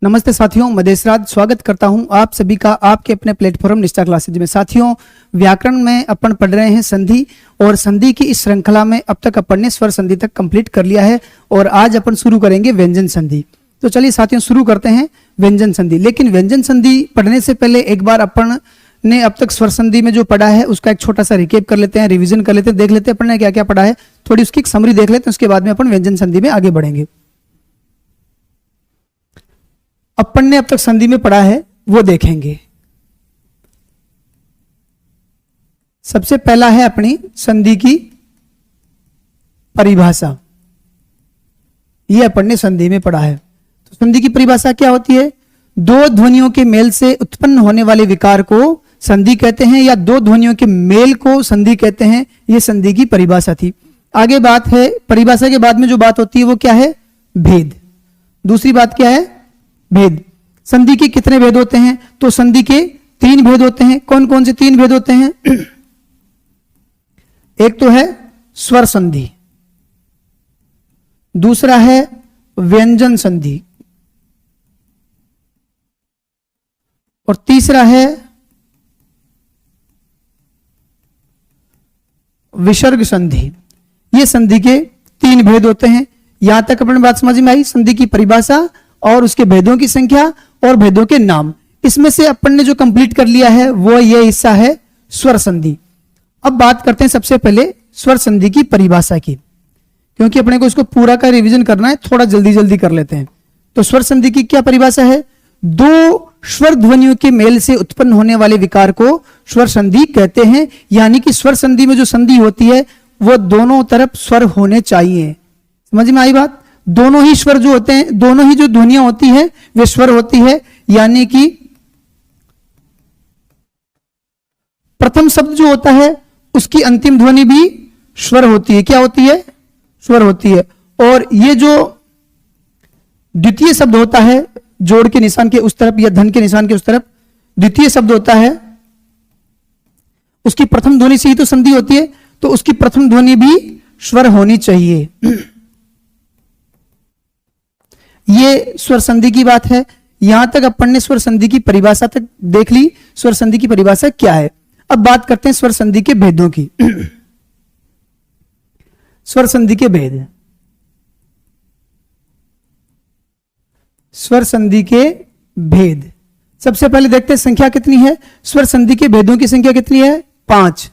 नमस्ते साथियों, मैं देशराज स्वागत करता हूं आप सभी का आपके अपने प्लेटफॉर्म निष्ठा क्लासेज में। साथियों, व्याकरण में अपन पढ़ रहे हैं संधि, और संधि की इस श्रृंखला में अब तक अपन ने स्वर संधि तक कंप्लीट कर लिया है और आज अपन शुरू करेंगे व्यंजन संधि। तो चलिए साथियों शुरू करते हैं व्यंजन संधि। लेकिन व्यंजन संधि पढ़ने से पहले एक बार अपन ने अब तक स्वर संधि में जो पढ़ा है उसका एक छोटा सा रिकेप कर लेते हैं, रिविजन कर लेते हैं, देख लेते हैं अपन ने क्या क्या पढ़ा है, थोड़ी उसकी एक समरी देख लेते हैं, उसके बाद में अपन व्यंजन संधि में आगे बढ़ेंगे। अपन ने अब तक संधि में पढ़ा है वो देखेंगे। सबसे पहला है अपनी संधि की परिभाषा। ये अपन ने संधि में पढ़ा है। तो संधि की परिभाषा क्या होती है? दो ध्वनियों के मेल से उत्पन्न होने वाले विकार को संधि कहते हैं, या दो ध्वनियों के मेल को संधि कहते हैं। ये संधि की परिभाषा थी। आगे बात है, परिभाषा के बाद में जो बात होती है वो क्या है? भेद। दूसरी बात क्या है? भेद। संधि के कितने भेद होते हैं? तो संधि के तीन भेद होते हैं। कौन कौन से तीन भेद होते हैं? एक तो है स्वर संधि, दूसरा है व्यंजन संधि, और तीसरा है विसर्ग संधि। ये संधि के तीन भेद होते हैं। यहां तक अपनी बात समझ में आई? संधि की परिभाषा और उसके भेदों की संख्या और भेदों के नाम। इसमें से अपन ने जो कंप्लीट कर लिया है वो ये हिस्सा है स्वर संधि। अब बात करते हैं सबसे पहले स्वर संधि की परिभाषा की, क्योंकि अपने को इसको पूरा का रिवीजन करना है, थोड़ा जल्दी जल्दी कर लेते हैं। तो स्वर संधि की क्या परिभाषा है? दो स्वर ध्वनियों के मेल से उत्पन्न होने वाले विकार को स्वर संधि कहते हैं। यानी कि स्वर संधि में जो संधि होती है वो दोनों तरफ स्वर होने चाहिए। समझ में आई बात? दोनों ही स्वर जो होते हैं, दोनों ही जो ध्वनियां होती है वे स्वर होती है। यानी कि प्रथम शब्द जो होता है उसकी अंतिम ध्वनि भी स्वर होती है। क्या होती है? स्वर होती है। और ये जो द्वितीय शब्द होता है, जोड़ के निशान के उस तरफ या धन के निशान के उस तरफ द्वितीय शब्द होता है, उसकी प्रथम ध्वनि से ही तो संधि होती है, तो उसकी प्रथम ध्वनि भी स्वर होनी चाहिए। ये स्वर संधि की बात है। यहां तक अपन ने स्वर संधि की परिभाषा तक देख ली। स्वर संधि की परिभाषा क्या है? अब बात करते हैं स्वर संधि के भेदों की। स्वर संधि के भेद। स्वर संधि के भेद सबसे पहले देखते हैं संख्या कितनी है। स्वर संधि के भेदों की संख्या कितनी है? 5।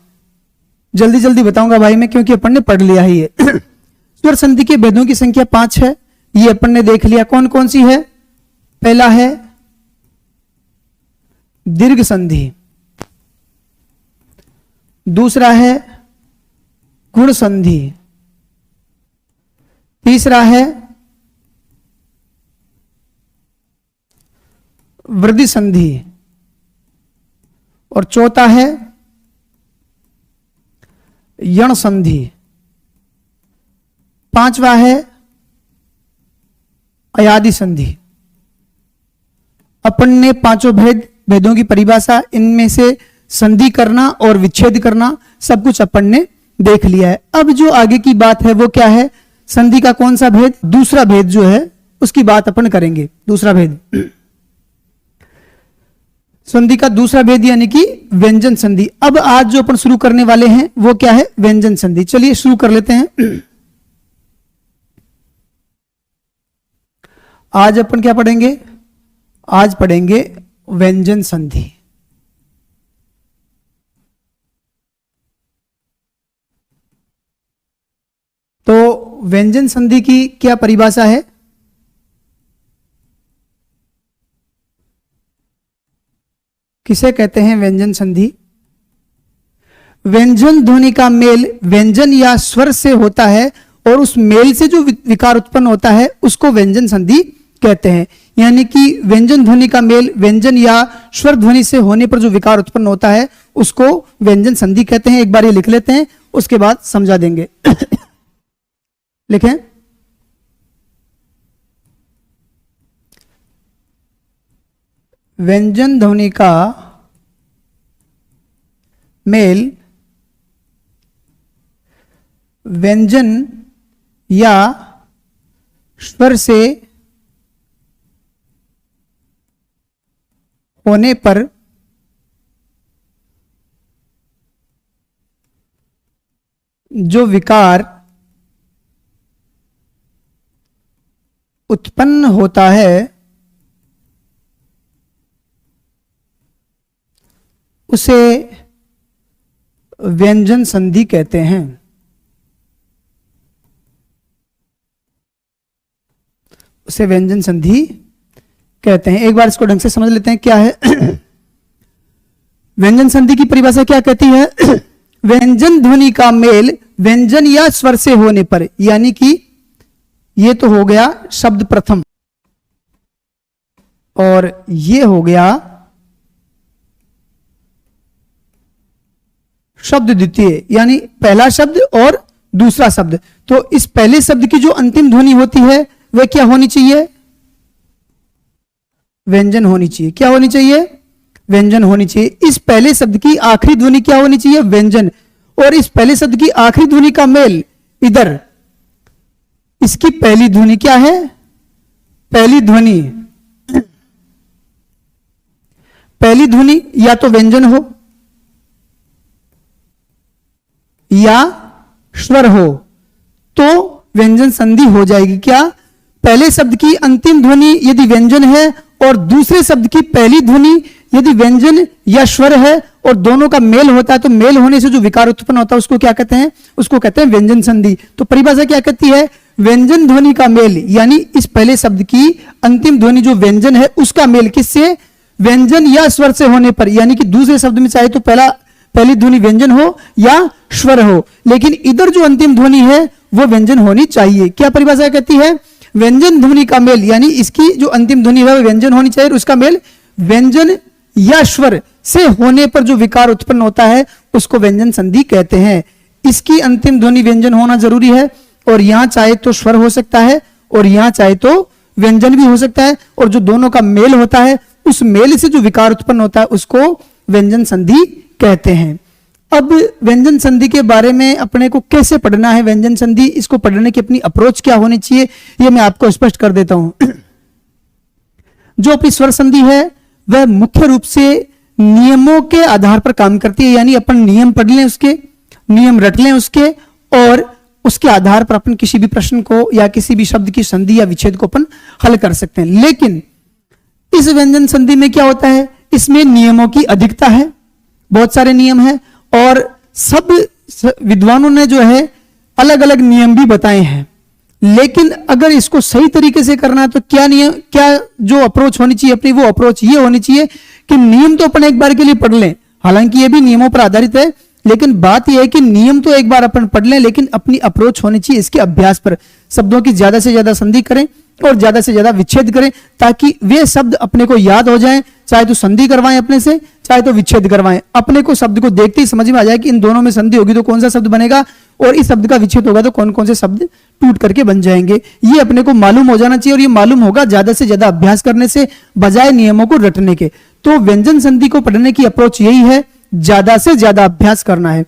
जल्दी जल्दी बताऊंगा भाई मैं, क्योंकि अपन ने पढ़ लिया है ये। स्वर संधि के भेदों की संख्या 5 है। ये अपन ने देख लिया। कौन कौन सी है? पहला है दीर्घ संधि, दूसरा है गुण संधि, तीसरा है वृद्धि संधि, और चौथा है यण संधि, पांचवा है अयादि संधि। अपन ने पांचों भेदों की परिभाषा, इनमें से संधि करना और विच्छेद करना सब कुछ अपन ने देख लिया है। अब जो आगे की बात है वो क्या है? संधि का कौन सा भेद? दूसरा भेद जो है उसकी बात अपन करेंगे। दूसरा भेद, संधि का दूसरा भेद यानी कि व्यंजन संधि। अब आज जो अपन शुरू करने वाले हैं वो क्या है? व्यंजन संधि। चलिए शुरू कर लेते हैं। आज अपन क्या पढ़ेंगे? आज पढ़ेंगे व्यंजन संधि। तो व्यंजन संधि की क्या परिभाषा है? किसे कहते हैं व्यंजन संधि? व्यंजन ध्वनि का मेल व्यंजन या स्वर से होता है, और उस मेल से जो विकार उत्पन्न होता है उसको व्यंजन संधि कहते हैं। यानी कि व्यंजन ध्वनि का मेल व्यंजन या स्वर ध्वनि से होने पर जो विकार उत्पन्न होता है उसको व्यंजन संधि कहते हैं। एक बार ये लिख लेते हैं, उसके बाद समझा देंगे। लिखें। व्यंजन ध्वनि का मेल व्यंजन या स्वर से होने पर जो विकार उत्पन्न होता है उसे व्यंजन संधि कहते हैं। उसे व्यंजन संधि कहते हैं। एक बार इसको ढंग से समझ लेते हैं क्या है। व्यंजन संधि की परिभाषा क्या कहती है? व्यंजन ध्वनि का मेल व्यंजन या स्वर से होने पर, यानी कि ये तो हो गया शब्द प्रथम और ये हो गया शब्द द्वितीय, यानी पहला शब्द और दूसरा शब्द। तो इस पहले शब्द की जो अंतिम ध्वनि होती है वह क्या होनी चाहिए? व्यंजन होनी चाहिए। क्या होनी चाहिए? व्यंजन होनी चाहिए। इस पहले शब्द की आखिरी ध्वनि क्या होनी चाहिए? व्यंजन। और इस पहले शब्द की आखिरी ध्वनि का मेल इधर, इसकी पहली ध्वनि क्या है? पहली ध्वनि, पहली ध्वनि या तो व्यंजन हो या स्वर हो तो व्यंजन संधि हो जाएगी। क्या? पहले शब्द की अंतिम ध्वनि यदि व्यंजन है और दूसरे शब्द की पहली ध्वनि यदि व्यंजन या स्वर है और दोनों का मेल होता है तो मेल होने से जो विकार उत्पन्न होता है उसको क्या कहते हैं? उसको कहते हैं व्यंजन संधि। तो परिभाषा क्या कहती है? व्यंजन ध्वनि का मेल, यानी इस पहले शब्द की अंतिम ध्वनि जो व्यंजन है उसका मेल किससे? व्यंजन या स्वर से होने पर, यानी कि दूसरे शब्द में चाहे तो पहली ध्वनि व्यंजन हो या स्वर हो, लेकिन इधर जो अंतिम ध्वनि है वो व्यंजन होनी चाहिए। क्या परिभाषा कहती है? व्यंजन ध्वनि का मेल, यानी इसकी जो अंतिम ध्वनि है वो व्यंजन होनी चाहिए और उसका मेल व्यंजन या स्वर से होने पर जो विकार उत्पन्न होता है उसको व्यंजन संधि कहते हैं। इसकी अंतिम ध्वनि व्यंजन होना जरूरी है और यहां चाहे तो स्वर हो सकता है और यहां चाहे तो व्यंजन भी हो सकता है, और जो दोनों का मेल होता है उस मेल से जो विकार उत्पन्न होता है उसको व्यंजन संधि कहते हैं। अब व्यंजन संधि के बारे में अपने को कैसे पढ़ना है, व्यंजन संधि इसको पढ़ने की अपनी अप्रोच क्या होनी चाहिए, ये मैं आपको स्पष्ट कर देता हूं। जो अपनी स्वर संधि है वह मुख्य रूप से नियमों के आधार पर काम करती है, यानी अपन नियम पढ़ लें, उसके नियम रट लें उसके, और उसके आधार पर अपन किसी भी प्रश्न को या किसी भी शब्द की संधि या विच्छेद को अपन हल कर सकते हैं। लेकिन इस व्यंजन संधि में क्या होता है? इसमें नियमों की अधिकता है, बहुत सारे नियम हैं और सब विद्वानों ने जो है अलग अलग नियम भी बताए हैं। लेकिन अगर इसको सही तरीके से करना है तो क्या जो अप्रोच होनी चाहिए अपनी, वो अप्रोच ये होनी चाहिए कि नियम तो अपन एक बार के लिए पढ़ लें, हालांकि ये भी नियमों पर आधारित है, लेकिन बात यह है कि नियम तो एक बार अपन पढ़ लें, लेकिन अपनी अप्रोच होनी चाहिए इसके अभ्यास पर। शब्दों की ज्यादा से ज्यादा संधि करें और ज्यादा से ज्यादा विच्छेद करें ताकि वे शब्द अपने को याद हो जाएं, चाहे तो संधि करवाएं अपने से, चाहे तो विच्छेद करवाएं। अपने को शब्द को देखते ही समझ में आ जाए कि इन दोनों में संधि होगी तो कौन सा शब्द बनेगा और इस शब्द का विच्छेद होगा तो कौन कौन से शब्द टूट करके बन जाएंगे। ये अपने को मालूम हो जाना चाहिए और ये मालूम होगा ज्यादा से ज्यादा अभ्यास करने से, बजाय नियमों को रटने के। तो व्यंजन संधि को पढ़ने की अप्रोच यही है, ज्यादा से ज्यादा अभ्यास करना है।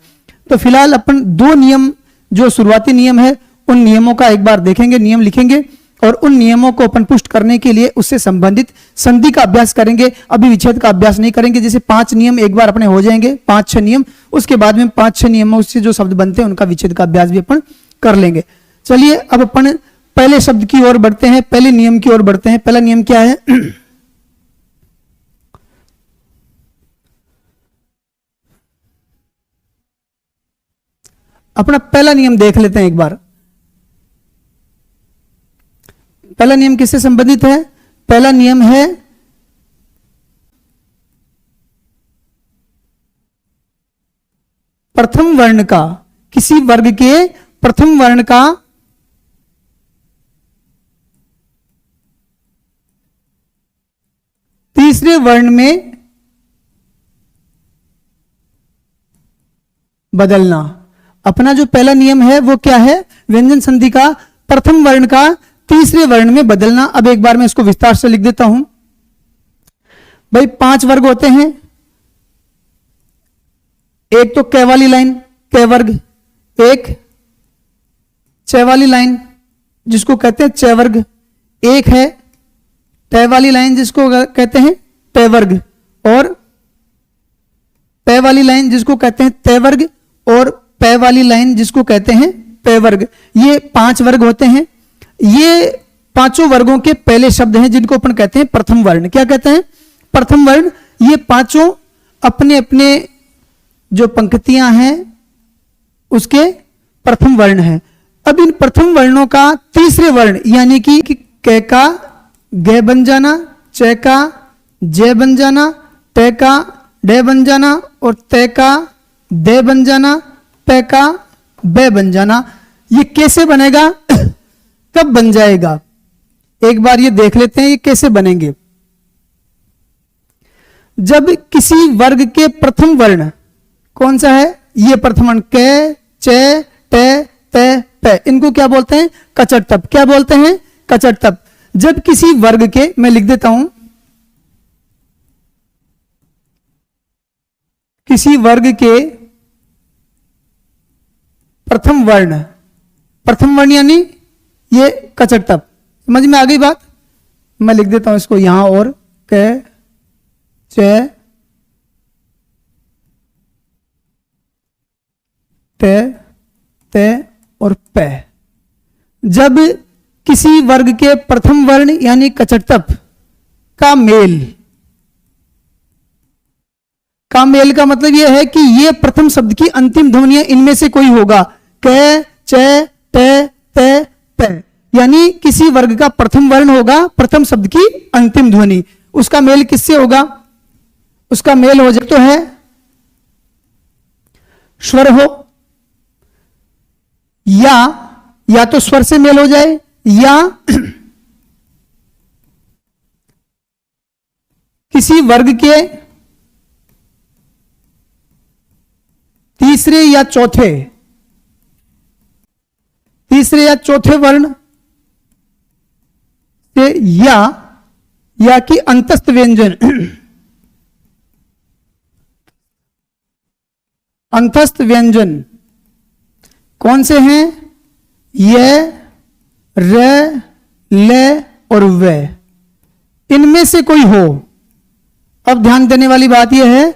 तो फिलहाल अपन दो नियम, जो शुरुआती नियम है उन नियमों का एक बार देखेंगे, नियम लिखेंगे और उन नियमों को अपन पुष्ट करने के लिए उससे संबंधित संधि का अभ्यास करेंगे। अभी विच्छेद का अभ्यास नहीं करेंगे। जैसे 5 नियम एक बार अपने हो जाएंगे, 5-6 नियम, उसके बाद में 5-6 नियमों से जो शब्द बनते हैं उनका विच्छेद का अभ्यास भी अपन कर लेंगे। चलिए अब अपन पहले शब्द की ओर बढ़ते हैं, पहले नियम की ओर बढ़ते हैं। पहला नियम क्या है? अपना पहला नियम देख लेते हैं एक बार। पहला नियम किससे संबंधित है? पहला नियम है प्रथम वर्ण का, किसी वर्ग के प्रथम वर्ण का तीसरे वर्ण में बदलना। अपना जो पहला नियम है वो क्या है? व्यंजन संधि का प्रथम वर्ण का तीसरे वर्ण में बदलना। अब एक बार मैं इसको विस्तार से लिख देता हूं। भाई 5 वर्ग होते हैं। एक तो क वाली लाइन, क वर्ग, एक च वाली लाइन जिसको कहते हैं च वर्ग, एक है ट वाली लाइन जिसको कहते हैं ट वर्ग, और पै वाली लाइन जिसको कहते हैं तय वर्ग, और पै वाली लाइन जिसको कहते हैं पै वर्ग। ये 5 वर्ग होते हैं। ये पांचों वर्गों के पहले शब्द हैं जिनको अपन कहते हैं प्रथम वर्ण। क्या कहते हैं? प्रथम वर्ण। ये पांचों अपने अपने जो पंक्तियां हैं उसके प्रथम वर्ण हैं। अब इन प्रथम वर्णों का तीसरे वर्ण यानी कि क का ग बन जाना, च का ज बन जाना, ट का ड बन जाना और त का द बन जाना, प का ब बन जाना। ये कैसे बनेगा? कब बन जाएगा? एक बार ये देख लेते हैं ये कैसे बनेंगे। जब किसी वर्ग के प्रथम वर्ण कौन सा है? ये प्रथम वर्ण क, च, ट, त, प, इनको क्या बोलते हैं? कचट तप। क्या बोलते हैं? कचट तप। जब किसी वर्ग के, मैं लिख देता हूं, किसी वर्ग के प्रथम वर्ण यानी ये कचट तप। समझ में आ गई बात? मैं लिख देता हूं इसको यहां, और क, च, ट, त और प। जब किसी वर्ग के प्रथम वर्ण यानी कचट तप का मेल का मतलब यह है कि ये प्रथम शब्द की अंतिम ध्वनियां इनमें से कोई होगा। क, च, ट, त, प। यानी किसी वर्ग का प्रथम वर्ण होगा प्रथम शब्द की अंतिम ध्वनि। उसका मेल किससे होगा? उसका मेल हो जाए तो है स्वर हो, या तो स्वर से मेल हो जाए, या किसी वर्ग के तीसरे या चौथे वर्ण से, या कि अंतस्थ व्यंजन अंतस्थ व्यंजन कौन से हैं? य, र, ल और व। इनमें से कोई हो। अब ध्यान देने वाली बात यह है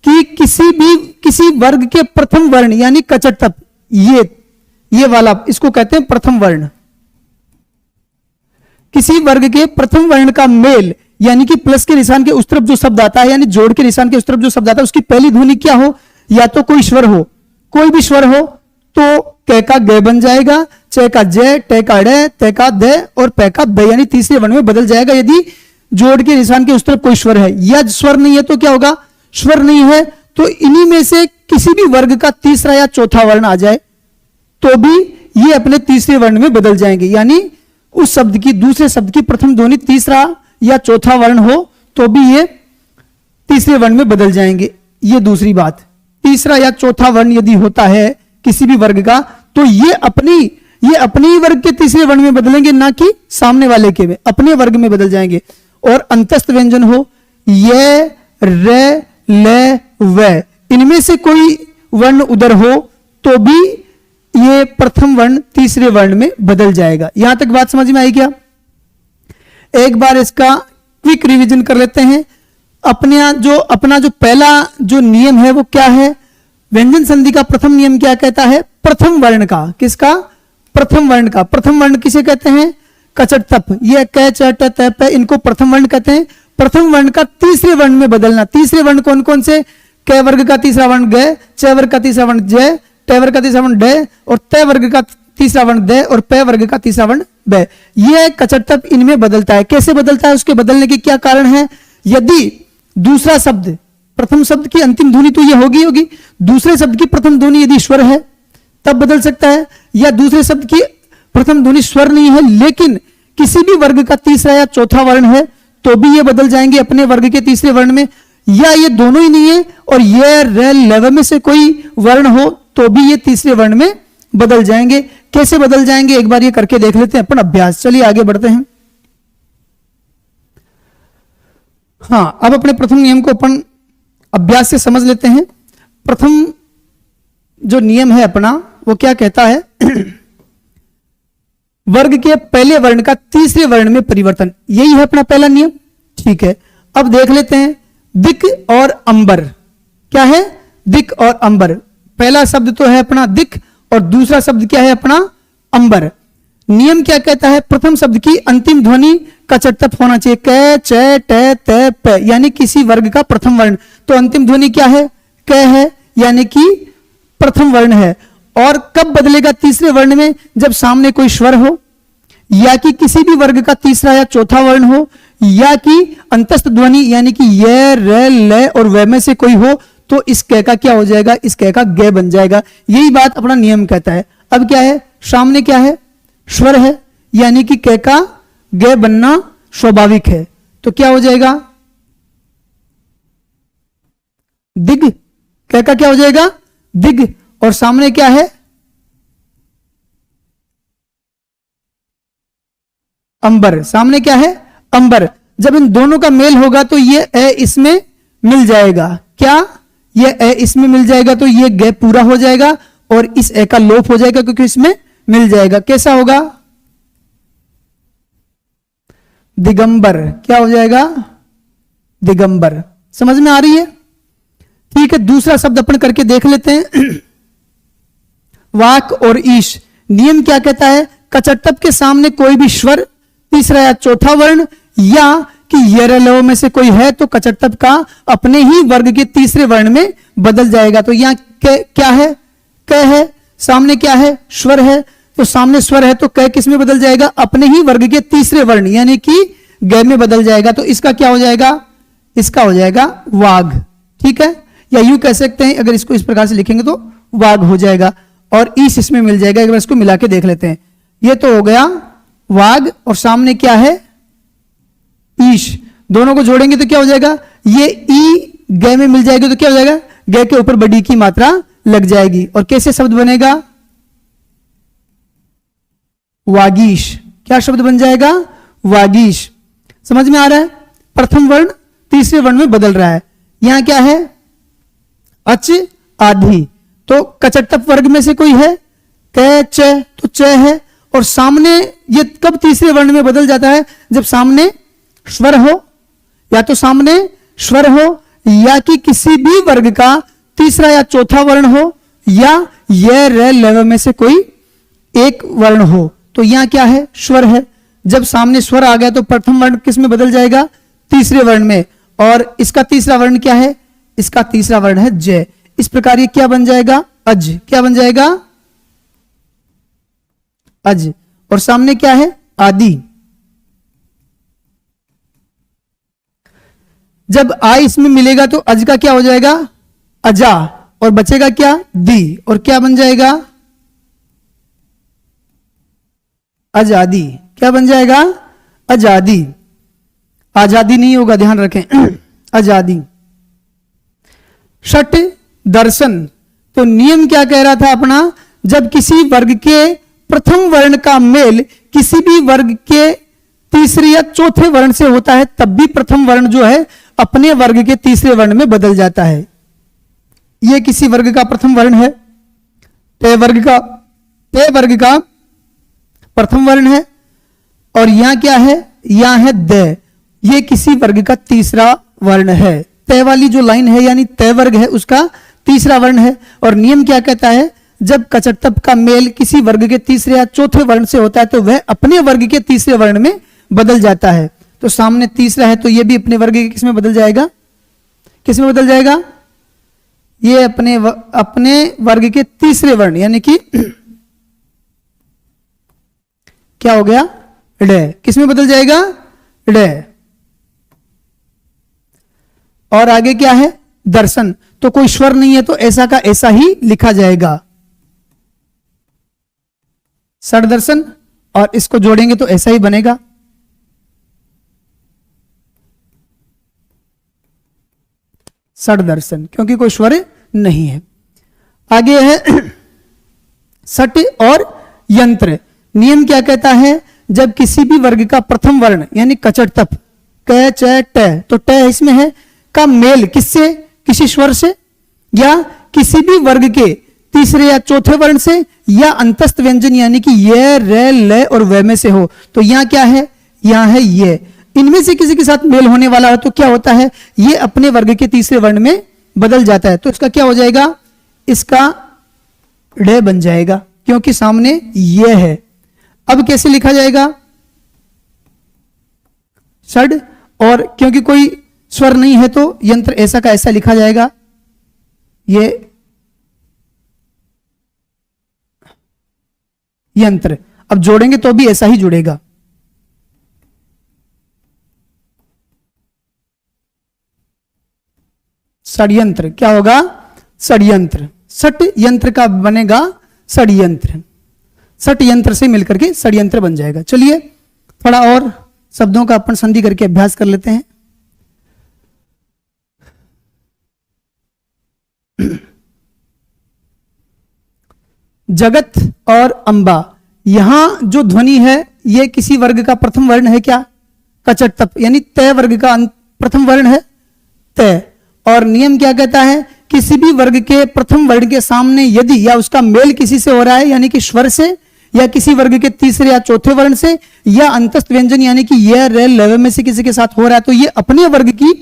कि किसी वर्ग के प्रथम वर्ण यानी कचट तप, ये वाला इसको कहते हैं प्रथम वर्ण। किसी वर्ग के प्रथम वर्ण का मेल यानी कि प्लस के निशान के उस तरफ जो शब्द आता है, यानी जोड़ के निशान के उस तरफ जो शब्द आता है, उसकी पहली ध्वनि क्या हो? या तो कोई स्वर हो, कोई भी स्वर हो तो क का ग बन जाएगा, च का ज, ट का ड़, त का द और प का ब, यानी तीसरे वर्ण में बदल जाएगा यदि जोड़ के निशान के उस तरफ कोई स्वर है। या स्वर नहीं है तो क्या होगा? स्वर नहीं है तो इन्हीं में से किसी भी वर्ग का तीसरा या चौथा वर्ण आ जाए तो भी ये अपने तीसरे वर्ण में बदल जाएंगे। यानी उस शब्द की, दूसरे शब्द की प्रथम ध्वनि तीसरा या चौथा वर्ण हो तो भी ये तीसरे वर्ण में बदल जाएंगे। ये दूसरी बात। तीसरा या चौथा वर्ण यदि होता है किसी भी वर्ग का तो ये अपनी वर्ग के तीसरे वर्ण में बदलेंगे, ना कि सामने वाले के में, अपने वर्ग में बदल जाएंगे। और अंतस्थ व्यंजन हो, ये, र, ल, व, इनमें से कोई वर्ण उधर हो तो भी ये प्रथम वर्ण तीसरे वर्ण में बदल जाएगा। यहां तक बात समझ में आई क्या? एक बार इसका क्विक रिवीजन कर लेते हैं। अपना जो पहला जो नियम है वो क्या है? व्यंजन संधि का प्रथम नियम क्या कहता है? प्रथम वर्ण का। किसका? प्रथम वर्ण का। प्रथम वर्ण किसे कहते हैं? कचट तप। ये क, च, ट, त, प, इनको प्रथम वर्ण कहते हैं। प्रथम वर्ण का तीसरे वर्ण में बदलना। तीसरे वर्ण कौन कौन से? क वर्ग का तीसरा वर्ण ग, च वर्ग का तीसरा वर्ण ज, ट वर्ग का तीसरा वर्ण ड और त वर्ग का तीसरा वर्ण द और प वर्ग का तीसरा वर्ण ब। यह कचट तप इनमें बदलता है। कैसे बदलता है? उसके बदलने के क्या कारण है? यदि दूसरा शब्द, प्रथम शब्द की अंतिम ध्वनि तो ये होगी, दूसरे शब्द की प्रथम ध्वनि यदि स्वर है तब बदल सकता है, या दूसरे शब्द की प्रथम ध्वनि स्वर नहीं है लेकिन किसी भी वर्ग का तीसरा या चौथा वर्ण है तो भी ये बदल जाएंगे अपने वर्ग के तीसरे वर्ण में, या ये दोनों ही नहीं है और ये र, ल में से कोई वर्ण हो तो भी ये तीसरे वर्ण में बदल जाएंगे। कैसे बदल जाएंगे एक बार ये करके देख लेते हैं अपन अभ्यास। चलिए आगे बढ़ते हैं। हाँ, अब अपने प्रथम नियम को अपन अभ्यास से समझ लेते हैं। प्रथम जो नियम है अपना वो क्या कहता है? वर्ग के पहले वर्ण का तीसरे वर्ण में परिवर्तन। यही है अपना पहला नियम। ठीक है, अब देख लेते हैं दिक और अंबर। क्या है? दिक और अंबर। पहला शब्द तो है अपना दिक और दूसरा शब्द क्या है अपना अंबर। नियम क्या कहता है? प्रथम शब्द की अंतिम ध्वनि का चटतप होना चाहिए। क, च, ट, त, प, यानी किसी वर्ग का प्रथम वर्ण। तो अंतिम ध्वनि क्या है? क है, यानी कि प्रथम वर्ण है। और कब बदलेगा तीसरे वर्ण में? जब सामने कोई स्वर हो, या कि किसी भी वर्ग का तीसरा या चौथा वर्ण हो, या कि अंतस्थ ध्वनि यानी कि य, र, ल और व में से कोई हो, तो इस क का क्या हो जाएगा? इस क का ग बन जाएगा। यही बात अपना नियम कहता है। अब क्या है? सामने क्या है? स्वर है, यानी कि क का ग बनना स्वाभाविक है। तो क्या हो जाएगा? दिग। क का क्या हो जाएगा? दिग। और सामने क्या है? अंबर। सामने क्या है? अंबर। जब इन दोनों का मेल होगा तो ये ए इसमें मिल जाएगा। क्या? ये ए इसमें मिल जाएगा तो ये ग पूरा हो जाएगा और इस ए का लोप हो जाएगा क्योंकि इसमें मिल जाएगा। कैसा होगा? दिगंबर। क्या हो जाएगा? दिगंबर। समझ में आ रही है? ठीक है, दूसरा शब्द अपन करके देख लेते हैं। वाक और ईश। नियम क्या कहता है? कचटप के सामने कोई भी स्वर, तीसरा या चौथा वर्ण, या कि यरलव में से कोई है तो कचटप का अपने ही वर्ग के तीसरे वर्ण में बदल जाएगा। तो यहां क्या है? क है। सामने क्या है? स्वर है। तो सामने स्वर है तो क किस में बदल जाएगा? अपने ही वर्ग के तीसरे वर्ण यानी कि ग में बदल जाएगा। तो इसका क्या हो जाएगा? इसका हो जाएगा वाघ। ठीक है, या यूं कह सकते हैं, अगर इसको इस प्रकार से लिखेंगे तो वाघ हो जाएगा और ईश इसमें मिल जाएगा। एक बार इसको मिला के देख लेते हैं। ये तो हो गया वाघ और सामने क्या है? ईश। दोनों को जोड़ेंगे तो क्या हो जाएगा? ये ई ग में मिल जाएगी तो क्या हो जाएगा? ग के ऊपर बड़ी की मात्रा लग जाएगी। और कैसे शब्द बनेगा? वागीश। क्या शब्द बन जाएगा? वागीश। समझ में आ रहा है? प्रथम वर्ण तीसरे वर्ण में बदल रहा है। यहां क्या है? अच आधि। तो कचटप वर्ग में से कोई है? क, च, तो च है। और सामने ये कब तीसरे वर्ण में बदल जाता है? जब सामने स्वर हो, या तो सामने स्वर हो, या कि किसी भी वर्ग का तीसरा या चौथा वर्ण हो, या य, र, ल में से कोई एक वर्ण हो। तो यहां क्या है? स्वर है। जब सामने स्वर आ गया तो प्रथम वर्ण किस में बदल जाएगा? तीसरे वर्ण में। और इसका तीसरा वर्ण क्या है? इसका तीसरा वर्ण है ज। इस प्रकार ये क्या बन जाएगा? अज। क्या बन जाएगा? अज। और सामने क्या है? आदि। जब आ इसमें मिलेगा तो अज का क्या हो जाएगा? अजा। और बचेगा क्या? दी। और क्या बन जाएगा? आजादी। क्या बन जाएगा? आजादी। आजादी नहीं होगा, ध्यान रखें। आजादी। षट दर्शन। तो नियम क्या कह रहा था अपना? जब किसी वर्ग के प्रथम वर्ण का मेल किसी भी वर्ग के तीसरे या चौथे वर्ण से होता है तब भी प्रथम वर्ण जो है अपने वर्ग के तीसरे वर्ण में बदल जाता है। यह किसी वर्ग का प्रथम वर्ण है, ते वर्ग का प्रथम वर्ण है। और यहां क्या है? यहां है द। ये किसी वर्ग का तीसरा वर्ण है। तय वाली जो लाइन है यानी तय वर्ग है उसका तीसरा वर्ण है। और नियम क्या कहता है? जब कचटप का मेल किसी वर्ग के तीसरे या चौथे वर्ण से होता है तो वह अपने वर्ग के तीसरे वर्ण में बदल जाता है। तो सामने तीसरा है तो यह भी अपने वर्ग के किस में बदल जाएगा? किस में बदल जाएगा? ये अपने वर्ग के तीसरे वर्ण यानी कि क्या हो गया? ड। किस में बदल जाएगा? ड। और आगे क्या है? दर्शन। तो कोई स्वर नहीं है तो ऐसा का ऐसा ही लिखा जाएगा, षड दर्शन। और इसको जोड़ेंगे तो ऐसा ही बनेगा, षड दर्शन, क्योंकि कोई स्वर नहीं है। आगे है सट और यंत्र। नियम क्या कहता है? जब किसी भी वर्ग का प्रथम वर्ण यानी कचटप क, च, ट, तो ट इसमें है का मेल किससे? किसी स्वर से, या किसी भी वर्ग के तीसरे या चौथे वर्ण से, या अंतस्थ व्यंजन यानी कि ये, रे, ल और व में से हो। तो यहां क्या है? यहां है ये। इनमें से किसी के साथ मेल होने वाला हो तो क्या होता है, ये अपने वर्ग के तीसरे वर्ण में बदल जाता है। तो इसका क्या हो जाएगा, इसका ड़ बन जाएगा क्योंकि सामने ये है। अब कैसे लिखा जाएगा, षड, और क्योंकि कोई स्वर नहीं है तो यंत्र ऐसा का ऐसा लिखा जाएगा। ये यंत्र अब जोड़ेंगे तो भी ऐसा ही जुड़ेगा। षड्यंत्र क्या होगा, षड्यंत्र, षट यंत्र का बनेगा षड्यंत्र, षट यंत्र से मिलकर के षड्यंत्र बन जाएगा। चलिए थोड़ा और शब्दों का अपन संधि करके अभ्यास कर लेते हैं। जगत और अंबा, यहां जो ध्वनि है ये किसी वर्ग का प्रथम वर्ण है क्या, कचट तप, यानी तय वर्ग का प्रथम वर्ण है तय। और नियम क्या कहता है, किसी भी वर्ग के प्रथम वर्ण के सामने यदि या उसका मेल किसी से हो रहा है यानी कि स्वर से, या किसी वर्ग के तीसरे या चौथे वर्ण से, या अंतस्थ व्यंजन यानी कि य र ल में से किसी के साथ हो रहा है, तो ये अपने वर्ग की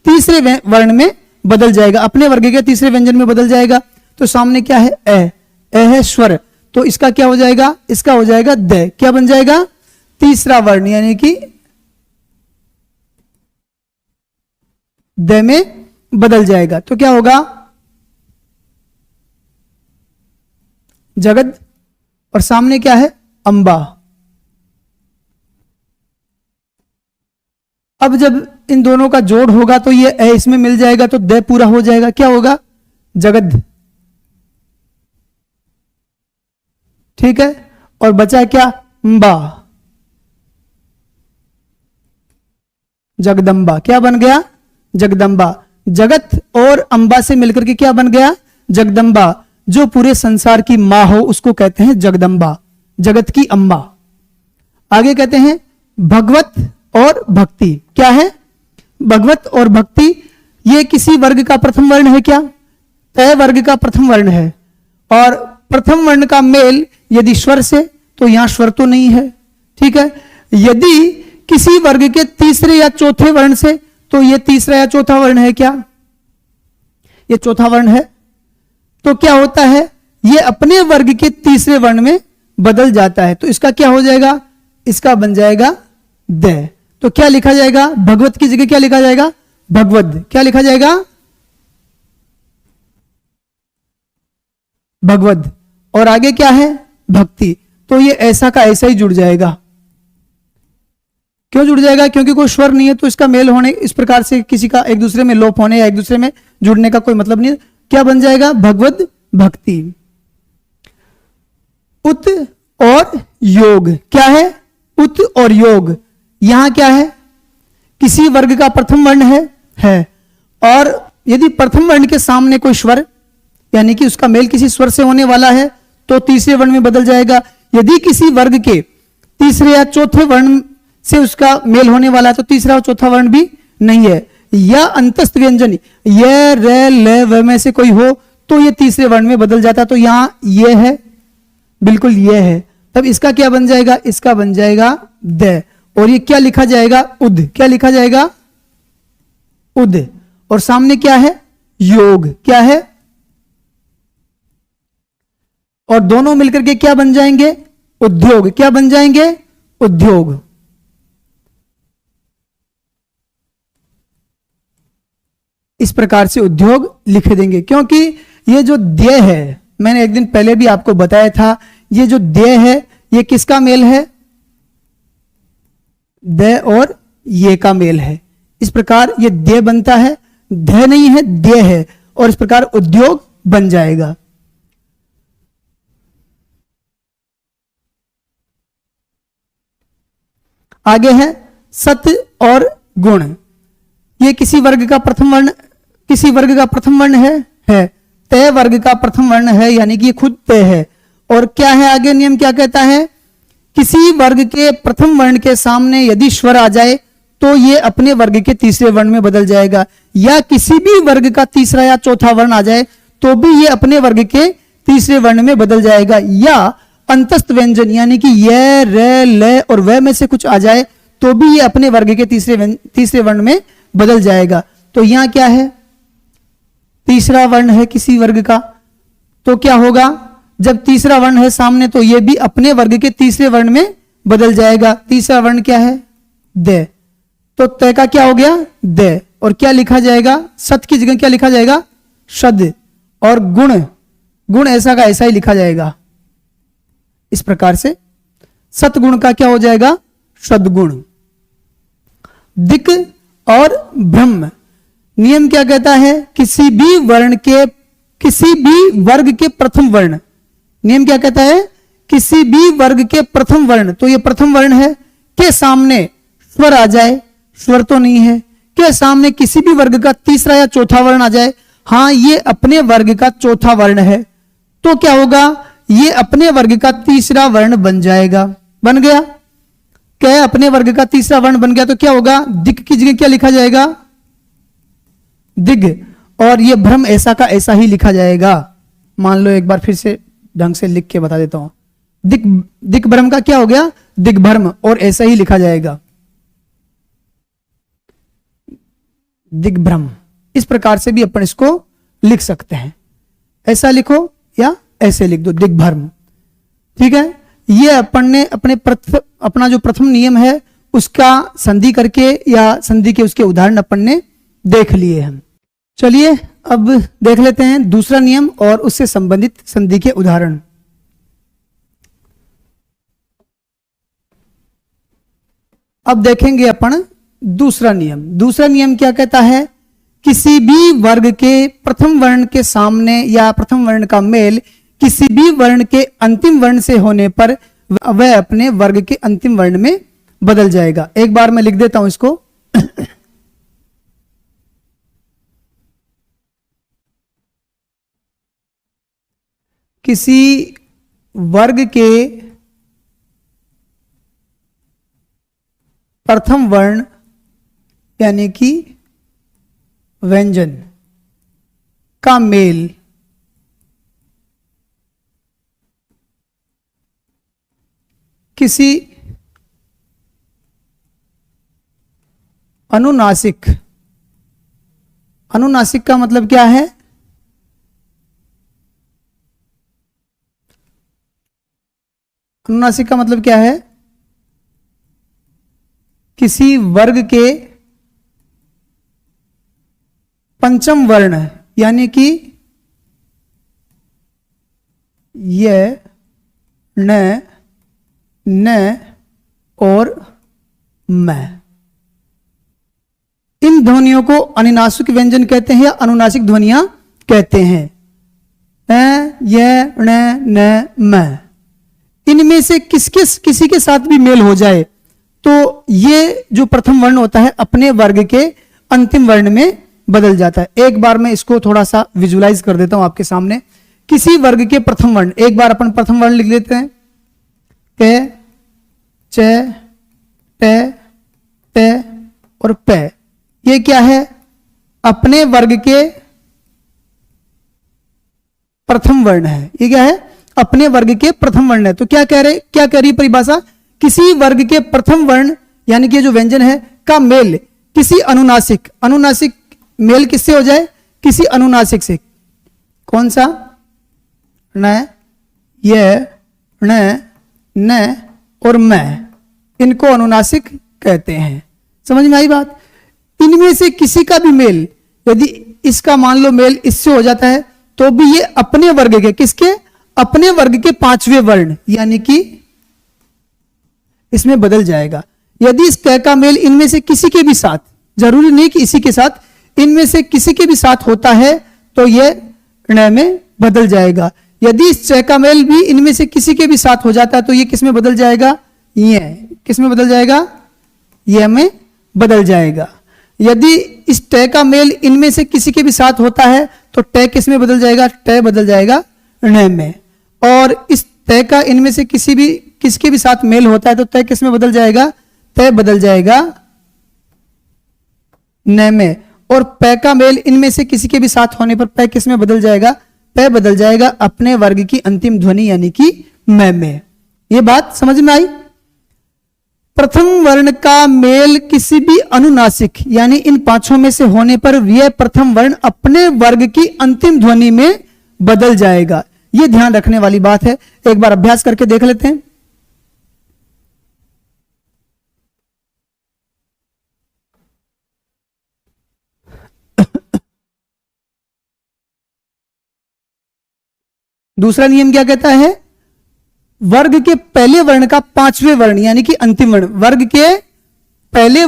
तीसरे वर्ण में बदल जाएगा, अपने वर्ग के तीसरे व्यंजन में बदल जाएगा। तो सामने क्या है, ए है स्वर, तो इसका क्या हो जाएगा, इसका हो जाएगा द, क्या बन जाएगा, तीसरा वर्ण यानी कि द में बदल जाएगा। तो क्या होगा, जगद, और सामने क्या है, अंबा। अब जब इन दोनों का जोड़ होगा तो ये ए इसमें मिल जाएगा तो द पूरा हो जाएगा, क्या होगा, जगद, ठीक है। और बचा क्या, अंबा, जगदम्बा, क्या बन गया, जगदम्बा। जगत और अंबा से मिलकर के क्या बन गया, जगदम्बा। जो पूरे संसार की मां हो उसको कहते हैं जगदम्बा, जगत की अम्मा। आगे कहते हैं भगवत और भक्ति, क्या है, भगवत और भक्ति, ये किसी वर्ग का प्रथम वर्ण है क्या, तय वर्ग का प्रथम वर्ण है। और प्रथम वर्ण का मेल यदि स्वर से, तो यहां स्वर तो नहीं है, ठीक है। यदि किसी वर्ग के तीसरे या चौथे वर्ण से, तो ये तीसरा या चौथा वर्ण है क्या, ये चौथा वर्ण है। तो क्या होता है, ये अपने वर्ग के तीसरे वर्ण में बदल जाता है। तो इसका क्या हो जाएगा, इसका बन जाएगा द। तो क्या लिखा जाएगा, भगवत की जगह क्या लिखा जाएगा, भगवद, क्या लिखा जाएगा, भगवद। और आगे क्या है, भक्ति। तो ये ऐसा का ऐसा ही जुड़ जाएगा। क्यों जुड़ जाएगा, क्योंकि कोई स्वर नहीं है तो इसका मेल होने, इस प्रकार से किसी का एक दूसरे में लोप होने या एक दूसरे में जुड़ने का कोई मतलब नहीं है। क्या बन जाएगा, भगवद भक्ति। उत और योग, क्या है, उत और योग। यहां क्या है, किसी वर्ग का प्रथम वर्ण है। और यदि प्रथम वर्ण के सामने कोई स्वर यानी कि उसका मेल किसी स्वर से होने वाला है तो तीसरे वर्ण में बदल जाएगा। यदि किसी वर्ग के तीसरे या चौथे वर्ण से उसका मेल होने वाला है तो तीसरा और चौथा वर्ण भी नहीं है। या अंतस्थ व्यंजन ये रे ले व में से कोई हो तो ये तीसरे वर्ण में बदल जाता। तो यहां ये है, बिल्कुल ये है, तब इसका क्या बन जाएगा, इसका बन जाएगा द। और ये क्या लिखा जाएगा, उद, क्या लिखा जाएगा, उद। और सामने क्या है, योग, क्या है, और दोनों मिलकर के क्या बन जाएंगे, उद्योग, क्या बन जाएंगे, उद्योग। इस प्रकार से उद्योग लिख देंगे। क्योंकि ये जो द्य है, मैंने एक दिन पहले भी आपको बताया था, ये जो द्य है ये किसका मेल है, द और ये का मेल है। इस प्रकार ये द्य बनता है, ध नहीं है, द्य है, और इस प्रकार उद्योग बन जाएगा। आगे है सत और गुण। ये किसी वर्ग का प्रथम वर्ण, किसी वर्ग का प्रथम वर्ण है, तय वर्ग का प्रथम वर्ण है, यानी कि ये खुद तय है। और क्या है, आगे नियम क्या कहता है, किसी वर्ग के प्रथम वर्ण के सामने यदि स्वर आ जाए तो ये अपने वर्ग के तीसरे वर्ण में बदल जाएगा। या किसी भी वर्ग का तीसरा या चौथा वर्ण आ जाए तो भी ये अपने वर्ग के तीसरे वर्ण में बदल जाएगा। या अंतस्थ व्यंजन यानी कि ये रे ले और व में से कुछ आ जाए तो भी ये अपने वर्ग के तीसरे वर्ण में बदल जाएगा। तो यहां क्या है, तीसरा वर्ण है किसी वर्ग का, तो क्या होगा, जब तीसरा वर्ण है सामने तो ये भी अपने वर्ग के तीसरे वर्ण में बदल जाएगा। तीसरा वर्ण क्या है, दे, तो तय का क्या हो गया, दे, और क्या लिखा जाएगा, सत की जगह क्या लिखा जाएगा, शद, और गुण, गुण ऐसा का ऐसा ही लिखा जाएगा। इस प्रकार से सतगुण का क्या हो जाएगा, सदगुण। दिक् और ब्रह्म, नियम क्या कहता है, किसी भी वर्ग के प्रथम वर्ण, नियम क्या कहता है, किसी भी वर्ग के प्रथम वर्ण, तो ये प्रथम वर्ण है, के सामने स्वर आ जाए, स्वर तो नहीं है, के सामने किसी भी वर्ग का तीसरा या चौथा वर्ण आ जाए, हां ये अपने वर्ग का चौथा वर्ण है, तो क्या होगा, ये अपने वर्ग का तीसरा वर्ण बन जाएगा। बन गया, क्या अपने वर्ग का तीसरा वर्ण बन गया, तो क्या होगा, दिक् की जगह क्या लिखा जाएगा, दिग, और ये भ्रम ऐसा का ऐसा ही लिखा जाएगा। मान लो एक बार फिर से ढंग से लिख के बता देता हूं, दिक् भ्रम का क्या हो गया, दिग्भ्रम, और ऐसा ही लिखा जाएगा, दिग्भ्रम। इस प्रकार से भी अपन इसको लिख सकते हैं, ऐसा लिखो या ऐसे लिख दो, दिग्भ्रम। ठीक है, ये अपन ने अपना जो प्रथम नियम है उसका संधि करके या संधि के उसके उदाहरण अपन ने देख लिए हैं। चलिए अब देख लेते हैं दूसरा नियम और उससे संबंधित संधि के उदाहरण। अब देखेंगे अपन दूसरा नियम। दूसरा नियम क्या कहता है, किसी भी वर्ग के प्रथम वर्ण के सामने या प्रथम वर्ण का मेल किसी भी वर्ण के अंतिम वर्ण से होने पर वह अपने वर्ग के अंतिम वर्ण में बदल जाएगा। एक बार मैं लिख देता हूं इसको। किसी वर्ग के प्रथम वर्ण यानी कि व्यंजन का मेल किसी अनुनासिक, अनुनासिक का मतलब क्या है, अनुनासिक का मतलब क्या है, किसी वर्ग के पंचम वर्ण यानी कि य, न, न और म, इन ध्वनियों को अनुनासिक व्यंजन कहते हैं या अनुनासिक ध्वनियां कहते हैं। य, न, म, इनमें से किसी के साथ भी मेल हो जाए तो ये जो प्रथम वर्ण होता है अपने वर्ग के अंतिम वर्ण में बदल जाता है। एक बार मैं इसको थोड़ा सा विजुलाइज कर देता हूं आपके सामने। किसी वर्ग के प्रथम वर्ण, एक बार अपन प्रथम वर्ण लिख लेते हैं, क, च, ट, ट और प। ये क्या है, अपने वर्ग के प्रथम वर्ण है। ये क्या है, अपने वर्ग के प्रथम वर्ण है। तो क्या कह रही परिभाषा, किसी वर्ग के प्रथम वर्ण यानी कि जो व्यंजन है का मेल किसी अनुनासिक, अनुनासिक मेल किससे हो जाए, किसी अनुनासिक से। कौन सा, न, य, न और म, इनको अनुनासिक कहते हैं। समझ में आई बात। इनमें से किसी का भी मेल, यदि इसका मान लो मेल इससे हो जाता है तो भी ये अपने वर्ग के, किसके, अपने वर्ग के पांचवें वर्ण यानी कि इसमें बदल जाएगा। यदि इस क का मेल इनमें से किसी के भी साथ, जरूरी नहीं कि इसी के साथ, इनमें से किसी के भी साथ होता है तो यह ण में बदल जाएगा। यदि इस च का मेल भी इनमें से किसी के भी साथ हो जाता है तो ये किस में बदल जाएगा, ये किस में बदल जाएगा, यह में बदल जाएगा। यदि इस ट का मेल इनमें से किसी के भी साथ होता है तो ट किस में बदल जाएगा, ट बदल जाएगा ण में। और इस त का इनमें से किसके भी साथ मेल होता है तो त किस में बदल जाएगा, त बदल जाएगा न में। और प का मेल इनमें से किसी के भी साथ होने पर प किस में बदल जाएगा, प बदल जाएगा अपने वर्ग की अंतिम ध्वनि यानी कि म में। ये बात समझ में आई। प्रथम वर्ण का मेल किसी भी अनुनासिक यानी इन पांचों में से होने पर यह प्रथम वर्ण अपने वर्ग की अंतिम ध्वनि में बदल जाएगा। यह ध्यान रखने वाली बात है। एक बार अभ्यास करके देख लेते हैं। दूसरा नियम क्या कहता है? वर्ग के पहले वर्ण का पांचवें वर्ण यानी कि अंतिम वर्ण, वर्ग के पहले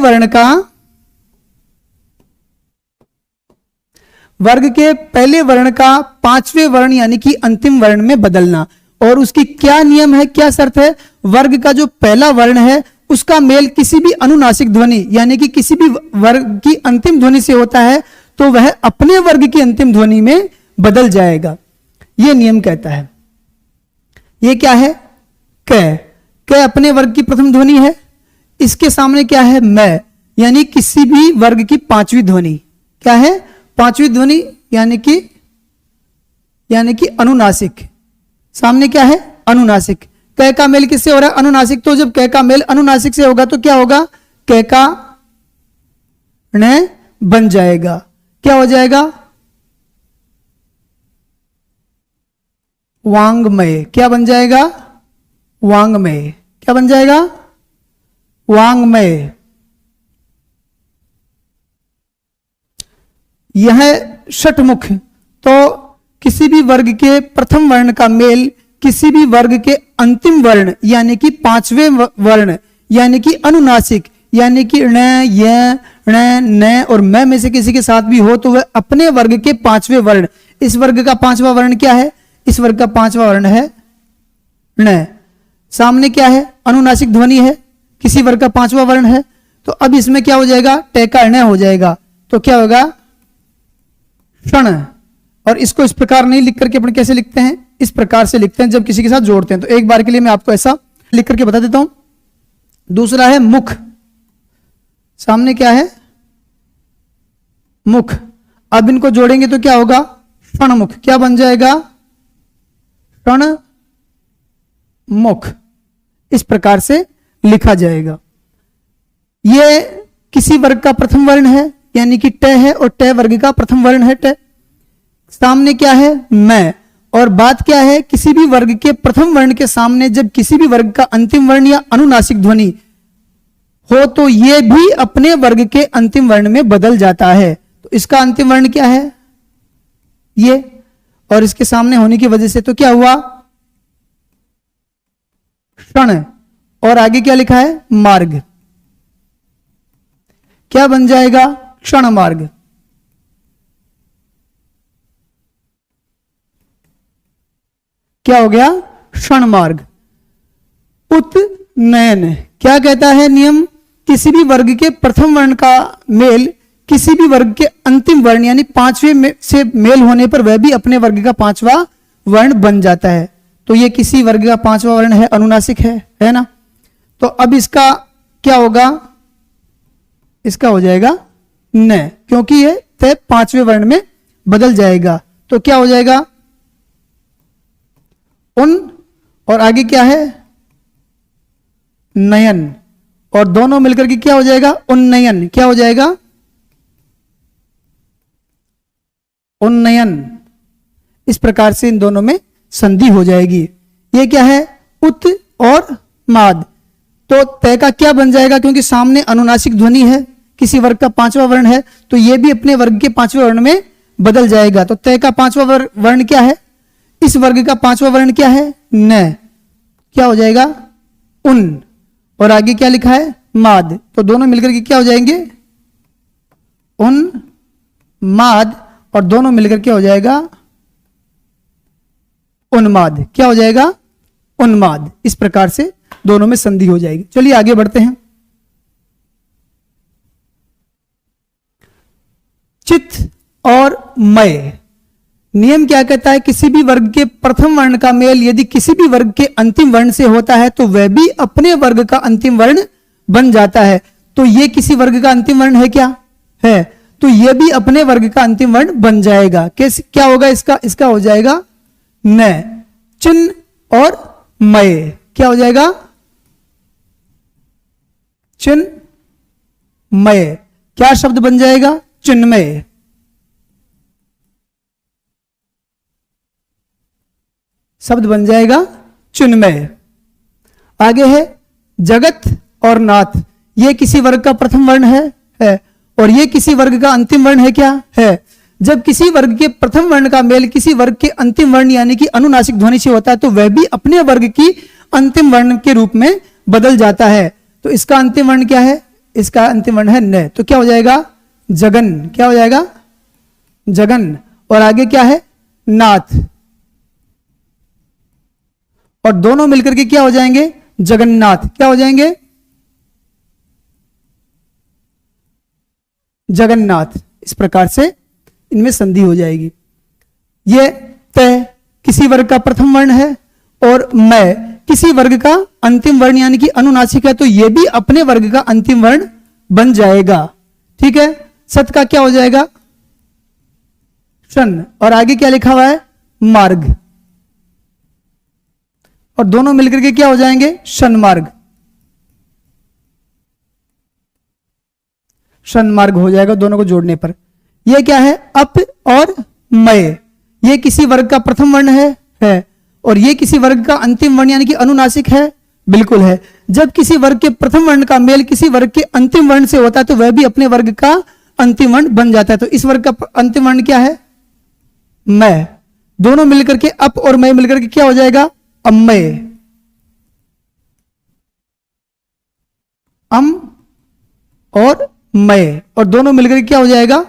वर्ण का पांचवें वर्ण यानी कि अंतिम वर्ण में बदलना। और उसकी क्या नियम है, क्या शर्त है? वर्ग का जो पहला वर्ण है उसका मेल किसी भी अनुनासिक ध्वनि यानी कि किसी भी वर्ग की अंतिम ध्वनि से होता है तो वह अपने वर्ग की अंतिम ध्वनि में बदल जाएगा। यह नियम कहता है। यह क्या है? क। क अपने वर्ग की प्रथम ध्वनि है। इसके सामने क्या है? मैं, यानी किसी भी वर्ग की पांचवी ध्वनि। क्या है? पांचवी ध्वनि यानी कि अनुनासिक। सामने क्या है? अनुनासिक। क का मेल किससे हो रहा है? अनुनासिक। तो जब क का मेल अनुनासिक से होगा तो क्या होगा? क का ण बन जाएगा। क्या हो जाएगा? वांग्मय। क्या बन जाएगा? वांग्मय। क्या बन जाएगा? वांग्मय। यह षटमुख। तो किसी भी वर्ग के प्रथम वर्ण का मेल किसी भी वर्ग के अंतिम वर्ण यानी कि पांचवें वर्ण यानी कि अनुनासिक यानी कि ण, य, ण, न और म में से किसी के साथ भी हो तो वह अपने वर्ग के पांचवें वर्ण। इस वर्ग का पांचवा वर्ण क्या है? इस वर्ग का पांचवा वर्ण है ण। सामने क्या है? अनुनासिक ध्वनि है, किसी वर्ग का पांचवा वर्ण है। तो अब इसमें क्या हो जाएगा? ट का ण हो जाएगा। तो क्या होगा? क्षण। और इसको इस प्रकार नहीं लिख करके अपन कैसे लिखते हैं? इस प्रकार से लिखते हैं जब किसी के साथ जोड़ते हैं। तो एक बार के लिए मैं आपको ऐसा लिख करके बता देता हूं। दूसरा है मुख। सामने क्या है? मुख। अब इनको जोड़ेंगे तो क्या होगा? क्षणमुख। क्या बन जाएगा? क्षण मुख। इस प्रकार से लिखा जाएगा। यह किसी वर्ग का प्रथम वर्ण है यानी कि ट है और ट वर्ग का प्रथम वर्ण है ट। सामने क्या है? मैं। और बात क्या है? किसी भी वर्ग के प्रथम वर्ण के सामने जब किसी भी वर्ग का अंतिम वर्ण या अनुनासिक ध्वनि हो तो यह भी अपने वर्ग के अंतिम वर्ण में बदल जाता है। तो इसका अंतिम वर्ण क्या है? ये। और इसके सामने होने की वजह से तो क्या हुआ? क्षण। और आगे क्या लिखा है? मार्ग। क्या बन जाएगा? क्षण मार्ग। क्या हो गया? क्षण मार्ग। उत्नयन। क्या कहता है नियम? किसी भी वर्ग के प्रथम वर्ण का मेल किसी भी वर्ग के अंतिम वर्ण यानी पांचवें से मेल होने पर वह भी अपने वर्ग का पांचवा वर्ण बन जाता है। तो ये किसी वर्ग का पांचवा वर्ण है, अनुनासिक है ना? तो अब इसका क्या होगा? इसका हो जाएगा न, क्योंकि ये तय पांचवें वर्ण में बदल जाएगा। तो क्या हो जाएगा? उन। और आगे क्या है? नयन। और दोनों मिलकर के क्या हो जाएगा? उन्नयन। क्या हो जाएगा? उन्नयन। इस प्रकार से इन दोनों में संधि हो जाएगी। ये क्या है? उत और माद। तो तय का क्या बन जाएगा? क्योंकि सामने अनुनासिक ध्वनि है, किसी वर्ग का पांचवा वर्ण है, तो ये भी अपने वर्ग के पांचवें वर्ण में बदल जाएगा। तो तय का पांचवा वर्ण क्या है? इस वर्ग का पांचवा वर्ण क्या है? न। क्या हो जाएगा? उन। और आगे क्या लिखा है? माद। तो दोनों मिलकर के क्या हो जाएंगे? उन माद। और दोनों मिलकर क्या हो जाएगा? उन्माद। क्या हो जाएगा? उन्माद। इस प्रकार से दोनों में संधि हो जाएगी। चलिए आगे बढ़ते हैं। चित और मय। नियम क्या कहता है? किसी भी वर्ग के प्रथम वर्ण का मेल यदि किसी भी वर्ग के अंतिम वर्ण से होता है तो वह भी अपने वर्ग का अंतिम वर्ण बन जाता है। तो यह किसी वर्ग का अंतिम वर्ण है क्या? है। तो यह भी अपने वर्ग का अंतिम वर्ण बन जाएगा। क्या होगा इसका? इसका हो जाएगा न। चिन्ह और मय। क्या हो जाएगा? चिन्मय। क्या शब्द बन जाएगा? चिन्मय। शब्द बन जाएगा चिन्मय। आगे है जगत और नाथ। ये किसी वर्ग का प्रथम वर्ण है और ये किसी वर्ग का अंतिम वर्ण है। क्या है? जब किसी वर्ग के प्रथम वर्ण का मेल किसी वर्ग के अंतिम वर्ण यानी कि अनुनासिक ध्वनि से होता है तो वह भी अपने वर्ग की अंतिम वर्ण के रूप में बदल जाता है। तो इसका अंतिम वर्ण क्या है? इसका अंतिम वर्ण है न। तो क्या हो जाएगा? जगन। क्या हो जाएगा? जगन। और आगे क्या है? नाथ। और दोनों मिलकर के क्या हो जाएंगे? जगन्नाथ। क्या हो जाएंगे? जगन्नाथ। इस प्रकार से इनमें संधि हो जाएगी। ये तय किसी वर्ग का प्रथम वर्ण है और मैं किसी वर्ग का अंतिम वर्ण यानी कि अनुनासिक है तो यह भी अपने वर्ग का अंतिम वर्ण बन जाएगा। ठीक है। सत का क्या हो जाएगा? शन। और आगे क्या लिखा हुआ है? मार्ग। और दोनों मिलकर के क्या हो जाएंगे? शनमार्ग। शनमार्ग हो जाएगा दोनों को जोड़ने पर। यह क्या है? अप और मय। यह किसी वर्ग का प्रथम वर्ण है और यह किसी वर्ग का अंतिम वर्ण यानी कि अनुनासिक है। बिल्कुल है। जब किसी वर्ग के प्रथम वर्ण का मेल किसी वर्ग के अंतिम वर्ण से होता है तो वह भी अपने वर्ग का अंतिम वर्ण बन जाता है। तो इस वर्ग का अंतिम वर्ण क्या है? मैं। दोनों मिलकर के अप और मय मिलकर के क्या हो जाएगा? अम्मय। अम और मय और दोनों मिलकर के क्या हो जाएगा?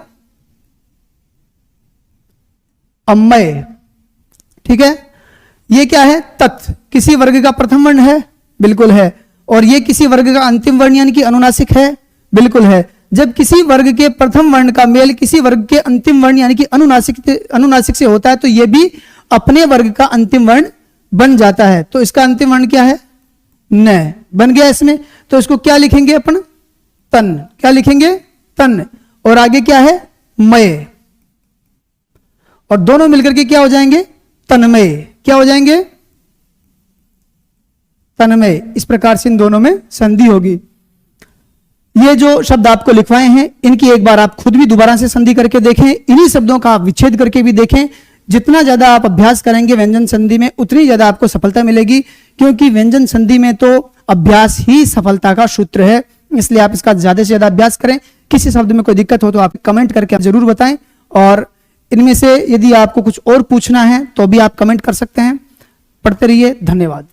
अम्मय। ठीक है। ये क्या है? तत्। किसी वर्ग का प्रथम वर्ण है। बिल्कुल है। और ये किसी वर्ग का अंतिम वर्ण यानी कि अनुनासिक है। बिल्कुल है। जब किसी वर्ग के प्रथम वर्ण का मेल किसी वर्ग के अंतिम वर्ण यानी कि अनुनासिक से होता है तो यह भी अपने वर्ग का अंतिम वर्ण बन जाता है। तो इसका अंतिम वर्ण क्या है? न। बन गया इसमें। तो इसको क्या लिखेंगे अपन? तन। क्या लिखेंगे? तन। और आगे क्या है? मय। और दोनों मिलकर के क्या हो जाएंगे? तन्मय। क्या हो जाएंगे? तन्मय। इस प्रकार से इन दोनों में संधि होगी। ये जो शब्द आपको लिखवाए हैं इनकी एक बार आप खुद भी दोबारा से संधि करके देखें। इन्हीं शब्दों का आप विच्छेद करके भी देखें। जितना ज्यादा आप अभ्यास करेंगे व्यंजन संधि में उतनी ज्यादा आपको सफलता मिलेगी, क्योंकि व्यंजन संधि में तो अभ्यास ही सफलता का सूत्र है। इसलिए आप इसका ज्यादा से ज्यादा अभ्यास करें। किसी शब्द में कोई दिक्कत हो तो आप कमेंट करके आप जरूर बताएं। और इनमें से यदि आपको कुछ और पूछना है तो भी आप कमेंट कर सकते हैं। पढ़ते रहिए। धन्यवाद।